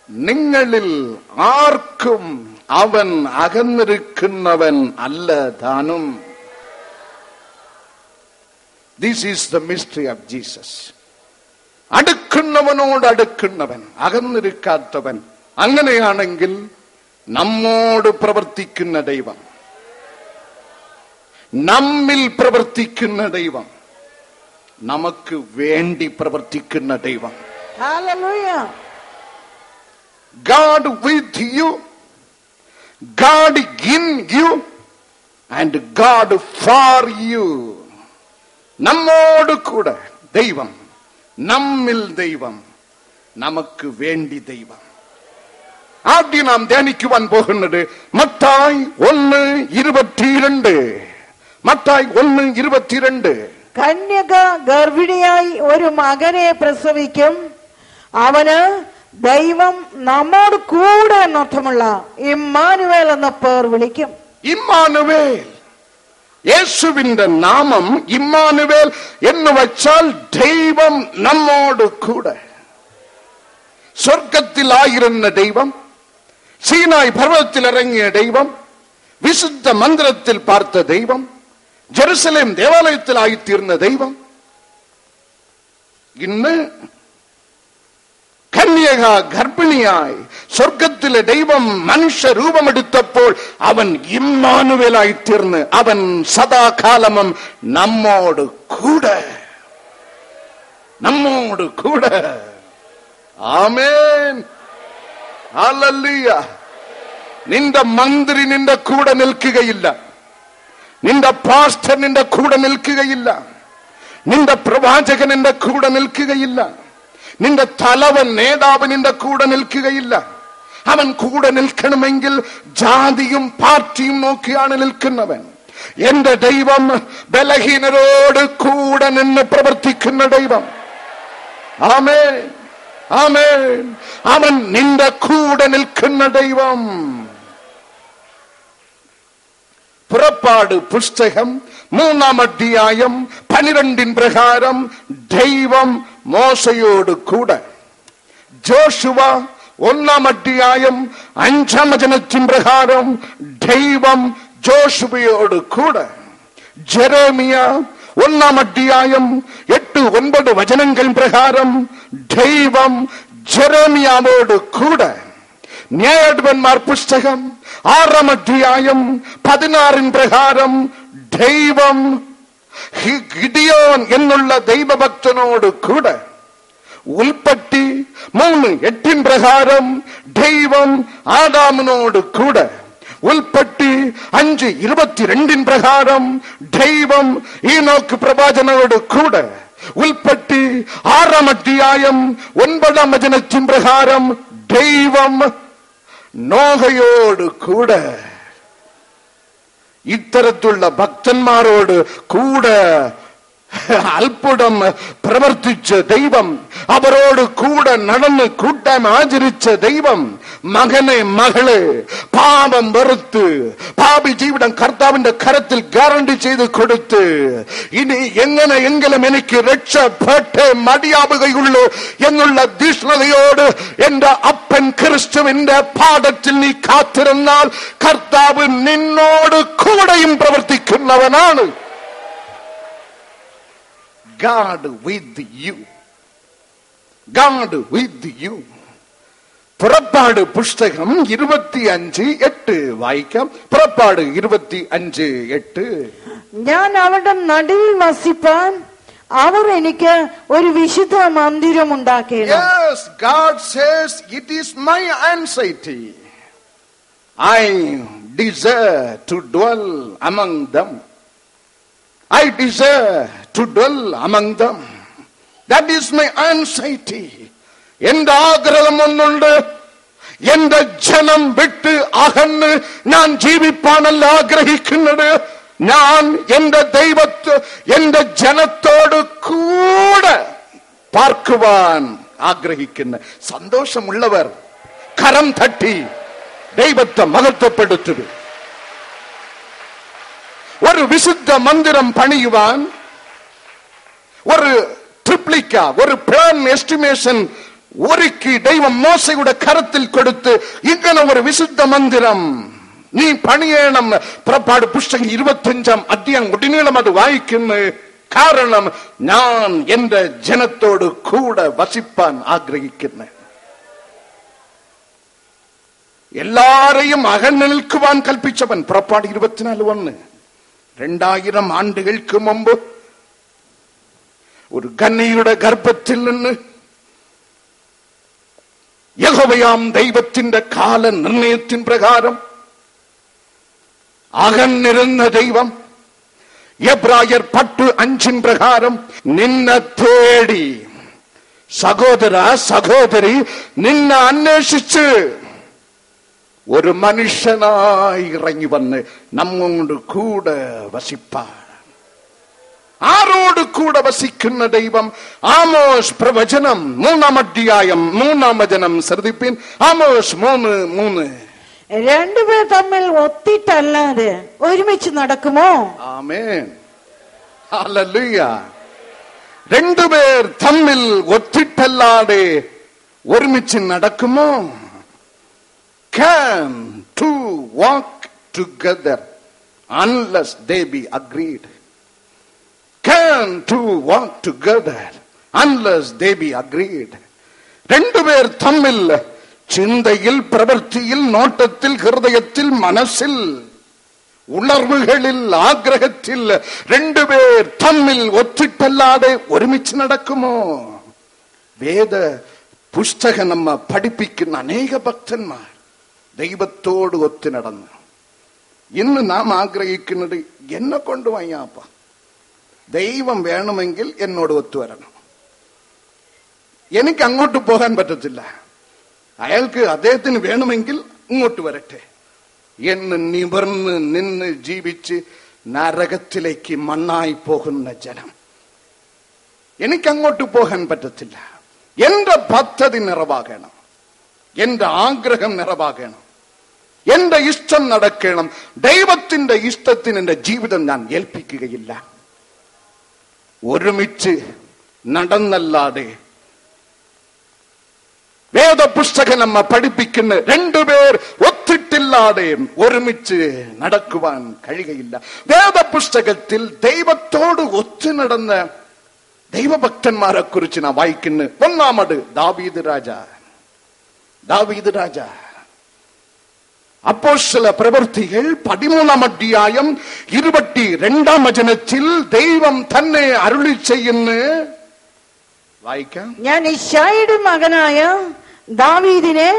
നിങ്ങളിൽ ആർക്കും അവൻ അകന്നിരിക്കുന്നവൻ അല്ല താനും. This is the mystery of Jesus. അടുക്കുന്നവനോട് അടുക്കുന്നവൻ, അകന്നിരിക്കാത്തവൻ. അങ്ങനെയാണെങ്കിൽ നമ്മോട് പ്രവർത്തിക്കുന്ന ദൈവം, നമ്മിൽ പ്രവർത്തിക്കുന്ന ദൈവം, നമുക്ക് വേണ്ടി പ്രവർത്തിക്കുന്ന ദൈവം. Hallelujah. God with you, God in you, and God for you. നമ്മോട് കൂടെ ദൈവം, നമ്മിൽ ദൈവം, നമുക്ക് വേണ്ടി ദൈവം. ആദ്യം നാം ധ്യാനിക്കുവാൻ പോകുന്നത് മത്തായി 1:22. മത്തായി 1:22. കന്യക ഗർഭിണിയായി ഒരു മകനെ പ്രസവിക്കും, അവന് ദൈവം നമ്മോട് കൂടെ എന്നർത്ഥമുള്ള ഇമ്മാനുവേൽ എന്ന പേർ വിളിക്കും. ഇമ്മാനുവേൽ, യേശുവിന്റെ നാമം ഇമ്മാനുവേൽ എന്ന് വച്ചാൽ ദൈവം നമ്മോട് കൂടെ. സ്വർഗത്തിലായിരുന്ന ദൈവം, സീനായ് പർവ്വതത്തിൽ ഇറങ്ങിയ ദൈവം, വിശുദ്ധ മന്ദിരത്തിൽ പാർത്ത ദൈവം, ജെറുസലേം ദേവാലയത്തിലായിത്തീർന്ന ദൈവം, ഇന്ന് കന്യക ഗർഭിണിയായി സ്വർഗത്തിലെ ദൈവം മനുഷ്യ രൂപമെടുത്തപ്പോൾ അവൻ ഇമ്മാനുവേലായി തീർന്ന് അവൻ സദാകാലവും നമ്മോട് കൂടെ, നമ്മോട് കൂടെ. ആമേൻ, ഹല്ലേലൂയ. നിന്റെ മന്ത്രി നിന്റെ കൂടെ നിൽക്കുകയില്ല, നിന്റെ പാസ്റ്റർ നിന്റെ കൂടെ നിൽക്കുകയില്ല, നിന്റെ പ്രവാചകൻ നിന്റെ കൂടെ നിൽക്കുകയില്ല, നിന്റെ തലവൻ നേതാവ് നിന്റെ കൂടെ നിൽക്കുകയില്ല. അവൻ കൂടെ നിൽക്കണമെങ്കിൽ ജാതിയും പാർട്ടിയും നോക്കിയാണ് നിൽക്കുന്നവൻ. എന്റെ ദൈവം ബലഹീനരോട് കൂടെ നിന്ന് പ്രവർത്തിക്കുന്ന ദൈവം. ആമേൻ, ആമേൻ. അവൻ നിന്റെ കൂടെ നിൽക്കുന്ന ദൈവം. പുറപ്പാട് പുസ്തകം 3-ാം അധ്യായം 12 പ്രകാരം ദൈവം മോശയോട് കൂടെ. ജോഷുവ 1-ാം അധ്യായം 5-ാം വചനത്തിൻ പ്രകാരം ദൈവം ജോഷുവയോട് കൂടെ. ജെറേമിയ 1-ാം അധ്യായം 8-9 വചനങ്ങൾ പ്രകാരം ദൈവം ജെറേമിയാവോട് കൂടെ. ന്യായാധിപന്മാർ പുസ്തകം 6-ാം അധ്യായം 16 പ്രകാരം ദൈവം ഗിദിയോൻ എന്നുള്ള ദൈവഭക്തനോട് കൂടെ. ഉൽപ്പത്തി 3:8 പ്രകാരം ദൈവം ആദാമിനോട് കൂടെ. ഉൽപ്പത്തി 5:22 പ്രകാരം ദൈവം ഈനോക്ക് പ്രവാചകനോട് കൂടെ. ഉൽപ്പത്തി 6-ാം അധ്യായം 9-ാം വചനത്തിൻ പ്രകാരം ദൈവം നോഹയോട് കൂടെ. ഇത്തരത്തിലുള്ള ഭക്തന്മാരോട് കൂടെ അത്ഭുതം പ്രവർത്തിച്ച ദൈവം, അവരോട് കൂടെ നടന്ന് കൂട്ടം ആചരിച്ച ദൈവം, മകനെ മകളെ പാപം വെറുത്ത് പാപി ജീവിതം കർത്താവിന്റെ കരത്തിൽ ഗ്യാരണ്ടി ചെയ്ത് കൊടുത്ത് ഇനി എങ്ങനെയെങ്കിലും എനിക്ക് രക്ഷപ്പെട്ടേ മതിയാവുകയുള്ളൂ എന്നുള്ള തീഷ്ണതയോട് എന്റെ അപ്പൻ ക്രിസ്തുവിന്റെ പാദത്തിൽ നീ കാത്തിരുന്നാൽ കർത്താവ് നിന്നോട് കൂടെയും പ്രവർത്തിക്കുന്നവനാണ്. God with you. God with you. പുറപ്പാട് പുസ്തകം 25:8 വായിക്കാം. പുറപ്പാട് 25:8. ഞാൻ അവരുടെ നടുവിൽ വസിപ്പാൻ അവർ എനിക്ക് ഒരു വിശുദ്ധ മന്ദിരം ഉണ്ടാക്കിയത്. Yes, God says it is my anxiety. I desire to dwell among them. I desire to dwell among them. That is my anxiety. എന്റെ ആഗ്രഹം ഒന്നുണ്ട്, എന്റെ ജനം വിട്ട് അകന്ന് ഞാൻ ജീവിപ്പാനല്ല ആഗ്രഹിക്കുന്നത്. ഞാൻ എന്റെ എന്റെ ജനത്തോട് കൂടെ പാർക്കുവാൻ ആഗ്രഹിക്കുന്ന സന്തോഷമുള്ളവർ കരം തട്ടി ദൈവത്തെ മഹത്വപ്പെടുത്തുക. ഒരു വിശുദ്ധ മന്ദിരം പണിയുവാൻ ഒരു ട്രിപ്ലിക്ക, ഒരു പ്ലാൻ എസ്റ്റിമേഷൻ ഒരുക്കി ദൈവം മോശയുടെ കരത്തിൽ കൊടുത്ത് ഇങ്ങനെ ഒരു വിശുദ്ധ മന്ദിരം നീ പണിയണം. പുറപ്പാട് പുസ്തകം 25 അധ്യായം ഉടനീളം അത് വായിക്കുന്നു. കാരണം ഞാൻ എന്റെ ജനത്തോട് കൂടെ വസിപ്പാൻ ആഗ്രഹിക്കുന്നു. എല്ലാരെയും അകന്നു നിൽക്കുവാൻ കൽപ്പിച്ചവൻ. പുറപ്പാട് 24:1. 2000 ആണ്ടുകൾക്ക് മുമ്പ് ഒരു കന്യയുടെ ഗർഭത്തിൽ നിന്ന് യഹോവയാം ദൈവത്തിന്റെ കാല നിർണയത്തിൻ പ്രകാരം അകന്നിരുന്ന ദൈവം എബ്രായർ 10:5 പ്രകാരം നിന്നെ തേടി, സഹോദര സഹോദരി, നിന്നെ അന്വേഷിച്ച് ഒരു മനുഷ്യനായി ഇറങ്ങി വന്ന് നമ്മോട് കൂടെ വസിപ്പാൻ. ആരോട് കൂടെ വസിക്കുന്ന ദൈവം? ആമോസ് പ്രവചനം 3-ാം അധ്യായം 3-ാം വചനം ശ്രദ്ധിപ്പിൻ. ആമോസ് 3:3. രണ്ടുപേർ തമ്മിൽ ഒത്തിട്ടല്ലാതെ ഒരുമിച്ച് നടക്കുമോ? ആമേൻ, ഹല്ലേലൂയ. രണ്ടുപേർ തമ്മിൽ ഒത്തിട്ടല്ലാതെ ഒരുമിച്ച് നടക്കുമോ? Can two walk together unless they be agreed? Can two walk together unless they be agreed? രണ്ടുപേർ തമ്മിൽ ചിന്തയിൽ, പ്രവൃത്തിയിൽ, നോട്ടത്തിൽ, ഹൃദയത്തിൽ, മനസ്സിൽ, ഉണർവുകളിൽ, ആഗ്രഹത്തിൽ രണ്ടുപേർ തമ്മിൽ ഒത്തിട്ടല്ലാതെ ഒരുമിച്ച് നടക്കുമോ? വേദ പുസ്തകം നമ്മ പഠിപ്പിക്കുന്ന അനേക ഭക്തന്മാർ ദൈവത്തോട് ഒത്തു നടന്നു. ഇന്ന് നാം ആഗ്രഹിക്കുന്നത് എന്നെ കൊണ്ട് വയ്യാപ്പ, ദൈവം വേണമെങ്കിൽ എന്നോട് ഒത്തുവരണം, എനിക്ക് അങ്ങോട്ട് പോകാൻ പറ്റത്തില്ല, അയാൾക്ക് അദ്ദേഹത്തിന് വേണമെങ്കിൽ ഇങ്ങോട്ട് വരട്ടെ എന്ന് നിവർന്ന് നിന്ന് ജീവിച്ച് നരകത്തിലേക്ക് മണ്ണായി പോകുന്ന ജനം. എനിക്കങ്ങോട്ട് പോകാൻ പറ്റത്തില്ല, എന്റെ പദ്ധതി നിറവാകണം, എന്റെ ആഗ്രഹം നിറവാകണം, എന്റെ ഇഷ്ടം നടക്കണം. ദൈവത്തിന്റെ ഇഷ്ടത്തിന് എന്റെ ജീവിതം ഞാൻ ഏൽപ്പിക്കുകയില്ല. ഒരുമിച്ച് നടന്നല്ലാതെ വേദപുസ്തകം നമ്മ പഠിപ്പിക്കുന്ന രണ്ടുപേർ ഒത്തിട്ടില്ലാതെ ഒരുമിച്ച് നടക്കുവാൻ കഴിയുകയില്ല. വേദപുസ്തകത്തിൽ ദൈവത്തോട് ഒത്തു നടന്ന ദൈവഭക്തന്മാരെ കുറിച്ച് നാം വായിക്കുന്നു. ഒന്നാമത് ദാവീദ് രാജ. അപ്പോസ്തല പ്രവൃത്തികൾ 13-ാം അധ്യായം 22-ാം വചനത്തിൽ ദൈവം തന്നെ അരുളി ചെയ്യുന്നു. വായിക്കാം. ഞാൻ യിശ്ശായിയുടെ മകനായ ദാവീദിനെ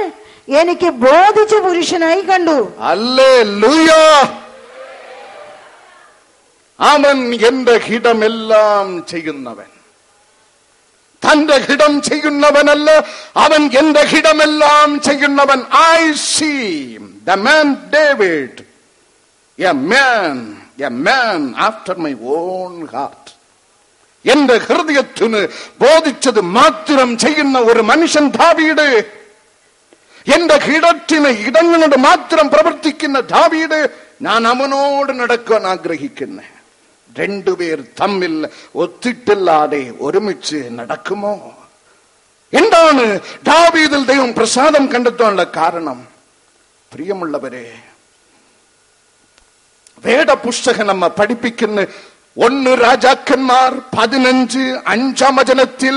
എനിക്ക് ബോധിച്ച പുരുഷനായി കണ്ടു. ഹല്ലേലൂയ. അവൻ എന്റെ ഹിതമെല്ലാം ചെയ്യുന്നവൻ. തന്റെ ഹിതം ചെയ്യുന്നവനല്ല, അവൻ എന്റെ ഹിതമെല്ലാം ചെയ്യുന്നവൻ. I see the man David, a man after my own heart. എന്റെ ഹൃദയത്തിന് ബോധിച്ചത് മാത്രം ചെയ്യുന്ന ഒരു മനുഷ്യൻ ദാവീദ്. എന്റെ ഹിതത്തിന് ഇടങ്ങളോട് മാത്രം പ്രവർത്തിക്കുന്ന ദാവീദ്. ഞാൻ അവനോട് നടക്കാൻ ആഗ്രഹിക്കുന്നു. രണ്ടുപേർ തമ്മിൽ ഒത്തിട്ടില്ലാതെ ഒരുമിച്ച് നടക്കുമോ? എന്താണ് ദാവീദിൽ ദൈവം പ്രസാദം കണ്ടെത്താനുള്ള കാരണം? പ്രിയമുള്ളവരെ, വേദപുസ്തകം നമ്മ പഠിപ്പിക്കുന്ന 1 രാജാക്കന്മാർ 15:5 വചനത്തിൽ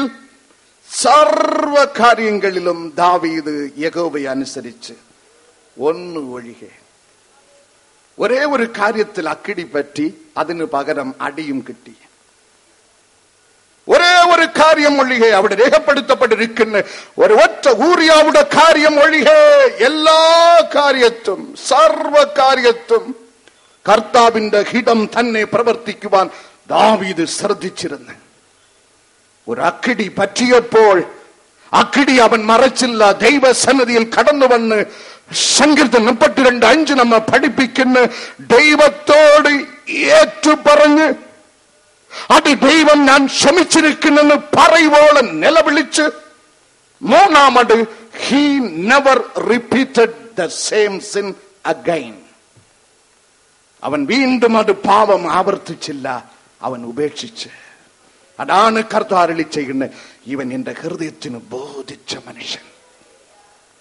സർവ കാര്യങ്ങളിലും ദാവീദ് യഹോവയെ അനുസരിച്ച് ഒന്ന് ഒഴികെ. ഒരേ ഒരു കാര്യത്തിൽ അക്കിടി പറ്റി, അതിന് പകരം അടിയും കിട്ടി. ഒരേ ഒരു കാര്യം ഒഴികെ അവിടെ രേഖപ്പെടുത്തപ്പെട്ടിരിക്കുന്ന ഒരു ഒറ്റ ഊറിയാവുടെ കാര്യം ഒഴികെ എല്ലാ കാര്യത്തും, സർവ കാര്യത്തും കർത്താവിന്റെ ഹിതം തന്നെ പ്രവർത്തിക്കുവാൻ ദാവീദ് ശ്രദ്ധിച്ചിരുന്നു. ഒരു അക്കിടി പറ്റിയപ്പോൾ അക്കിടി അവൻ മറച്ചില്ല. ദൈവസന്നിധിയിൽ കടന്നു വന്ന് സങ്കീർത്തനം 32:5 നമ്മ പഠിപ്പിക്കുന്ന ദൈവത്തോട് ഏറ്റുപറഞ്ഞ് അത് ദൈവം ഞാൻ ക്ഷമിച്ചിരിക്കുന്നെന്ന് പറയുവോളം നിലവിളിച്ച്, മൂന്നാമത് he never repeated the same sin again. അവൻ വീണ്ടും അത് പാപം ആവർത്തിച്ചില്ല, അവൻ ഉപേക്ഷിച്ച്. അതാണ് കർത്താവ് അരുളി ചെയ്യുന്നത്. ഇവൻ എന്റെ ഹൃദയത്തിന് ബോധിച്ച മനുഷ്യൻ,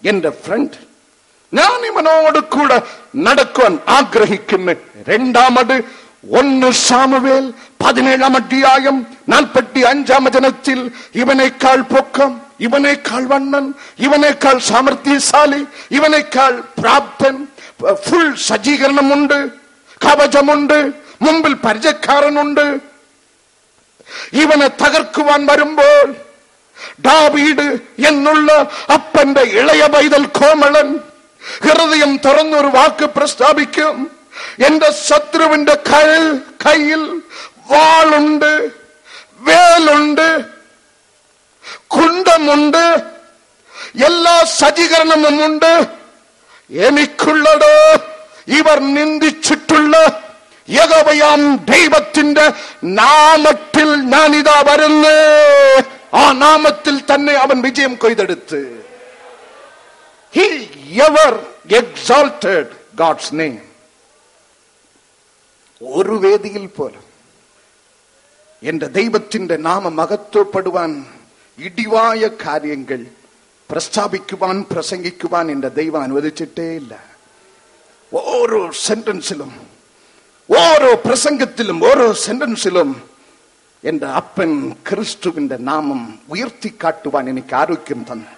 എന്റെ ഫ്രണ്ട്. ഞാൻ ഇവനോട് കൂടെ നടക്കുവാൻ ആഗ്രഹിക്കുന്നു. രണ്ടാമത് 1 സാമുവേൽ 17 അധ്യായം 45 വചനത്തിൽ ഇവനേക്കാൾ പൊക്കം, ഇവനേക്കാൾ വണ്ണൻ, ഇവനേക്കാൾ സാമർഥ്യശാലി, ഇവനേക്കാൾ പ്രാപ്തൻ, ഫുൾ സജ്ജീകരണമുണ്ട്, കവചമുണ്ട്, മുമ്പിൽ പരിചയക്കാരനുണ്ട്. ഇവനെ തകർക്കുവാൻ വരുമ്പോൾ ദാവീദ് എന്നുള്ള അപ്പന്റെ ഇളയ പൈതൽ കോമളൻ ഹൃദയം തുറന്നൊരു വാക്ക് പ്രസ്താവിക്കും. എന്റെ ശത്രുവിന്റെ കയ്യിൽ വാളുണ്ട്, വേലുണ്ട്, കുണ്ടമുണ്ട്, എല്ലാ സജ്ജീകരണമുണ്ട്. എനിക്കുള്ളത് ഇവർ നിന്ദിച്ചിട്ടുള്ള യഹോവയാം ദൈവത്തിന്റെ നാമത്തിൽ ഞാനിതാ വരുന്നു. ആ നാമത്തിൽ തന്നെ അവൻ വിജയം കൊയ്തെടുത്ത്. He ever exalted God's name. ഒരു വേദിയിൽ പോലും എന്റെ ദൈവത്തിന്റെ നാമം മഹത്വപ്പെടുവാൻ ഇടിവായ കാര്യങ്ങൾ പ്രസ്താവിക്കുവാൻ പ്രസംഗിക്കുവാൻ എന്റെ ദൈവം അനുവദിച്ചിട്ടേ ഇല്ല. ഓരോ സെന്റൻസിലും, ഓരോ പ്രസംഗത്തിലും, ഓരോ സെന്റൻസിലും എന്റെ അപ്പൻ ക്രിസ്തുവിന്റെ നാമം ഉയർത്തിക്കാട്ടുവാൻ എനിക്ക് ആരോഗ്യം തന്നെ,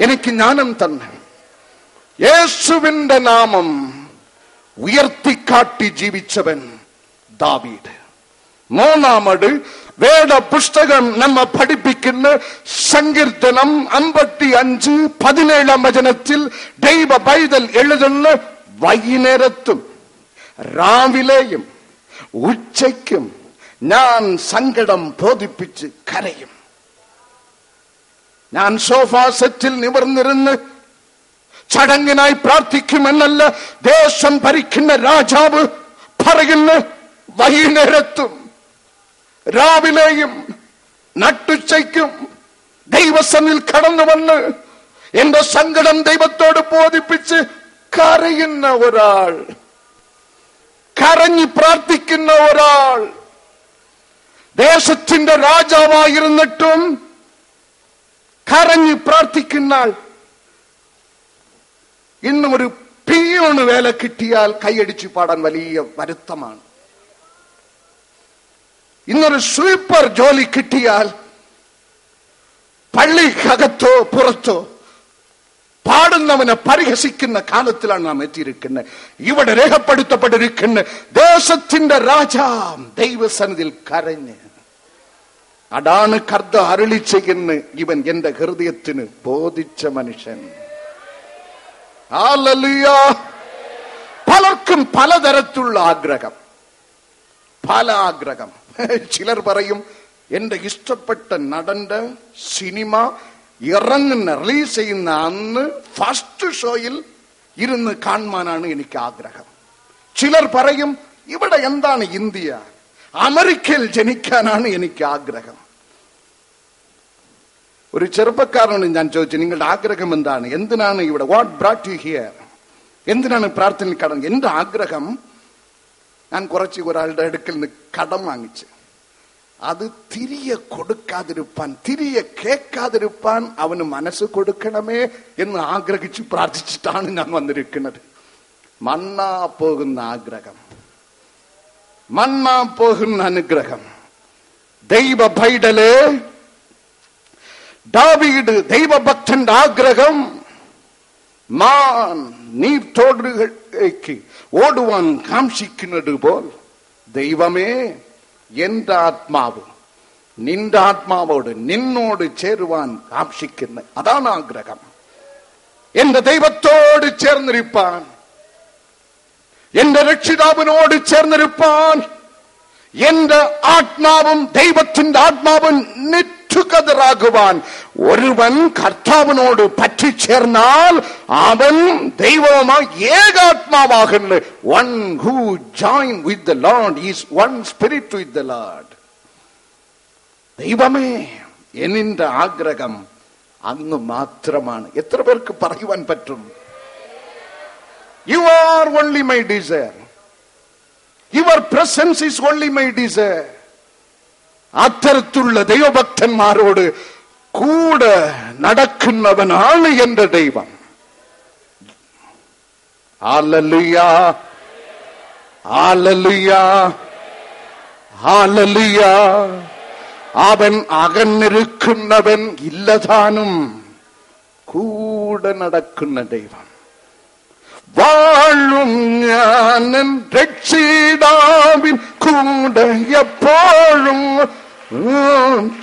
എനിക്ക് ജ്ഞാനം തന്നെ. യേശുവിന്റെ നാമം ഉയർത്തിക്കാട്ടി ജീവിച്ചവൻ ദാവീദ്. മൂന്നാമത് വേദ പുസ്തകം നമ്മെ പഠിപ്പിക്കുന്ന സങ്കീർത്തനം 55:17 വചനത്തിൽ ദൈവ പൈതൽ എഴുതുന്ന വൈകുന്നേരത്തും രാവിലെയും ഉച്ചയ്ക്കും ഞാൻ സങ്കടം ബോധിപ്പിച്ച് കരയും. ഞാൻ സോഫാ സെറ്റിൽ നിവർന്നിരുന്ന് ചടങ്ങിനായി പ്രാർത്ഥിക്കുമെന്നല്ല ദേശം ഭരിക്കുന്ന രാജാവ് പറയുന്നു. വൈകുന്നേരത്തും രാവിലെയും നട്ടുച്ചയ്ക്കും ദൈവസന്നിധിയിൽ കടന്നു വന്ന് എന്റെ സങ്കടം ദൈവത്തോട് ബോധിപ്പിച്ച് കരയുന്ന ഒരാൾ, കരഞ്ഞു പ്രാർത്ഥിക്കുന്ന ഒരാൾ, ദേശത്തിന്റെ രാജാവായിരുന്നിട്ടും കരഞ്ഞു പ്രാർത്ഥിക്കുന്ന ആൾ. ഇന്നും ഒരു പിയൂണ് വേല കിട്ടിയാൽ കൈയടിച്ചു പാടാൻ വലിയ വരുത്തമാണ്. ഇന്നൊരു സ്വീപ്പർ ജോലി കിട്ടിയാൽ പള്ളിക്കകത്തോ പുറത്തോ പാടുന്നവനെ പരിഹസിക്കുന്ന കാലത്തിലാണ് നാം എത്തിയിരിക്കുന്നത്. ഇവിടെ രേഖപ്പെടുത്തപ്പെട്ടിരിക്കുന്ന ദേശത്തിന്റെ രാജാവ് ദൈവസന്നിധിയിൽ കരഞ്ഞ് അതാണ് കർത്ത അരുളി ചെയ്യുന്ന ഇവൻ എന്റെ ഹൃദയത്തിന് ബോധിച്ച മനുഷ്യൻ. ഹല്ലേലൂയ. പലർക്കും പലതരത്തിലുള്ള ആഗ്രഹം, പല ആഗ്രഹം. ചിലർ പറയും എന്റെ ഇഷ്ടപ്പെട്ട നടന്റെ സിനിമ ഇറങ്ങുന്ന റിലീസ് ചെയ്യുന്ന അന്ന് ഫസ്റ്റ് ഷോയിൽ ഇരുന്ന് കാണുവാനാണ് എനിക്ക് ആഗ്രഹം. ചിലർ പറയും ഇവിടെ എന്താണ് ഇന്ത്യ, അമേരിക്കയിൽ ജനിക്കാനാണ് എനിക്ക് ആഗ്രഹം. ഒരു ചെറുപ്പക്കാരനോട് ഞാൻ ചോദിച്ചു, നിങ്ങളുടെ ആഗ്രഹം എന്താണ്, എന്തിനാണ് ഇവിടെ, വാട്ട് ബ്രോട്ട് യു ഹിയർ, എന്തിനാണ് പ്രാർത്ഥനയിൽ കടം? എന്റെ ആഗ്രഹം, ഞാൻ കുറച്ച് ഒരാളുടെ അടുക്കൽ നിന്ന് കടം വാങ്ങിച്ച് അത് തിരികെ കൊടുക്കാതിരുപ്പാൻ, തിരികെ കേൾക്കാതിരുപ്പാൻ അവന് മനസ്സ് കൊടുക്കണമേ എന്ന് ആഗ്രഹിച്ച് പ്രാർത്ഥിച്ചിട്ടാണ് ഞാൻ വന്നിരിക്കുന്നത്. മണ്ണാ പോകുന്ന ആഗ്രഹം, മണ്ണാ പോകുന്ന അനുഗ്രഹം. ദൈവ പൈതലേ, ദാവീദ് ദൈവഭക്തന്റെ ആഗ്രഹം മാൻ നീർത്തോടുകളിലേക്ക് ഓടുവാൻ കാംക്ഷിക്കുന്നത് പോൽ ദൈവമേ എന്റെ ആത്മാവ് നിന്റെ ആത്മാവോട് നിന്നോട് ചേരുവാൻ കാംക്ഷിക്കുന്ന, അതാണ് ആഗ്രഹം. എന്റെ ദൈവത്തോട് ചേർന്നിരിപ്പാൻ, എന്റെ രക്ഷിതാവിനോട് ചേർന്നിരിപ്പാൻ, എന്റെ ആത്മാവും ദൈവത്തിന്റെ ആത്മാവും നെറ്റുകതറാകുവാൻ ഒരുവൻ കർത്താവിനോട് പറ്റിച്ചേർന്നാൽ അവൻ ദൈവവുമായി ഏകാത്മാവാകുന്നു. One who join with the lord is one spirit with the lord. ദൈവമേ എന്നിന്റെ ആഗ്രഹം അങ്ങ് മാത്രമാണ്. എത്ര പേർക്ക് പറയുവാൻ പറ്റും? You are only my desire, your presence is only my desire. അത്തരത്തിലുള്ള ദൈവഭക്തന്മാരോട് കൂടെ നടക്കുന്നവനാണ് എന്റെ ദൈവം. ഹല്ലേലൂയ, ഹല്ലേലൂയ, ഹല്ലേലൂയ. അവൻ അകന്നിരിക്കുന്നവൻ ഇല്ലതാനും, കൂടെ നടക്കുന്ന ദൈവം. വാഴും ഞാൻ രക്ഷിതാവിൻ കൂടെ എപ്പോഴും,